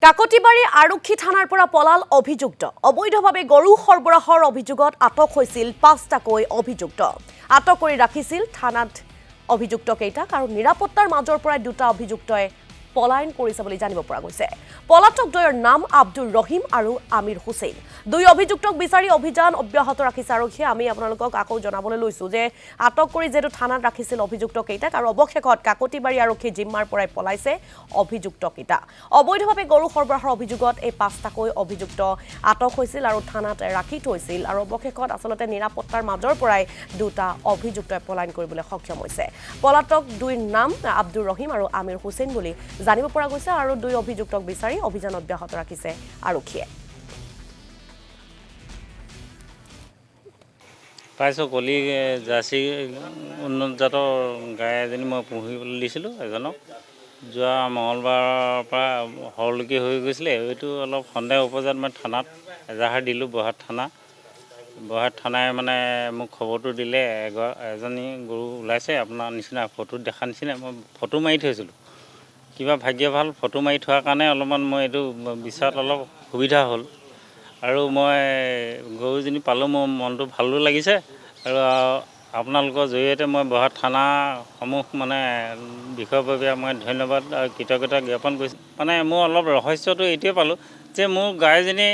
কাকতিবাৰী আৰক্ষী থানাৰ পৰা পলাল অভিযুক্ত অবৈধভাৱে গৰু সৰবৰাহৰ অভিযোগত আটক হৈছিল ৫টাকৈ অভিযুক্ত আটক কৰি ৰাখিছিল থানাত অভিযুক্ত কেইটাক আৰু নিৰাপত্তাৰ মাজৰ পৰা দুটা অভিযুক্তই পলায়ন কৰিছে বুলি জানিব পৰা গৈছে পলাতক দ্বয়ৰ নাম আব্দুৰ ৰহিম আৰু আমিৰ হুছেইন দুই অভিযুক্তক বিচাৰি অভিযান অব্যাহত ৰাখিছে আৰক্ষীয়ে আমি আপোনালোকক আকৌ জনাবলৈ লৈছো যে আটক কৰি যেটো থানাত ৰাখিছিল অভিযুক্ত কেইটাক আৰু অৱশেষত কাকতিবাৰী আৰক্ষী জিম্মাৰ পৰাই পলাইছে অভিযুক্ত কেইটা অবৈধভাৱে গৰু সৰবৰাহৰ অভিযোগত এই ৫টাকৈ অভিযুক্ত আটক হৈছিল আৰু থানাত ৰাখি থৈছিল আৰু অৱশেষত আসলতে নিৰাপত্তাৰ মাজৰ পৰাই দুটা অভিযুক্তই পলায়ন কৰিবলৈ সক্ষম হৈছে পলাতক দুইৰ নাম আব্দুৰ ৰহিম আৰু আমিৰ হুছেইন বুলি জানিব পৰা গৈছে আৰু দুই অভিযুক্তক বিচাৰি অভিযান অব্যাহত ৰাখিছে আৰক্ষীয়ে পাইছোঁ কলি জাৰ্চি উন্নত জাতৰ গাই এজনী মই পুহিবলৈ দিছিলোঁ এজনক যোৱা মঙলবাৰৰ পৰা হৰলুকি হৈ গৈছিলে এইটো অলপ সন্দেহ উপজাত মই থানাত এজাহাৰ দিলোঁ বহাট থানাই মানে মোক খবৰটো দিলে এজনী গৰু ওলাইছে আপোনাৰ নিচিনা ফটোত দেখা নিচিনা মই ফটো মাৰি থৈছিলোঁ কিবা ভাগ্য ভাল ফটো মাৰি থোৱাৰ কাৰণে অলপমান মই এইটো বিচাৰত অলপ সুবিধা হ'ল আৰু মই গৰুজনী পালোঁ মোৰ মনটো ভালো লাগিছে আৰু আপোনালোকৰ জৰিয়তে মই বহাট থানাসমূহ মানে বিষয়ববীয়া মই ধন্যবাদ আৰু কৃতজ্ঞতা জ্ঞাপন কৰিছোঁ মানে মোৰ অলপ ৰহস্যটো এইটোৱে পালোঁ যে মোৰ গাইজনী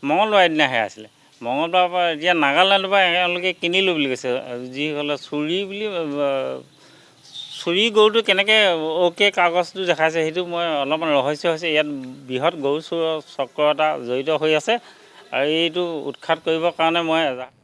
মঙলবাৰৰ দিনাহে আছিলে মঙলবাৰৰ পৰা এতিয়া নাগালেণ্ডৰ পৰা এওঁলোকে কিনিলোঁ বুলি কৈছে যিসকলে চুৰি গৰুটো কেনেকৈ অ'কে কাগজটো দেখাইছে সেইটো মই অলপমান ৰহস্য হৈছে ইয়াত বৃহৎ গৰু চোৰৰ চক্ৰ এটা জড়িত হৈ আছে আৰু এইটো উৎখাত কৰিবৰ কাৰণে মই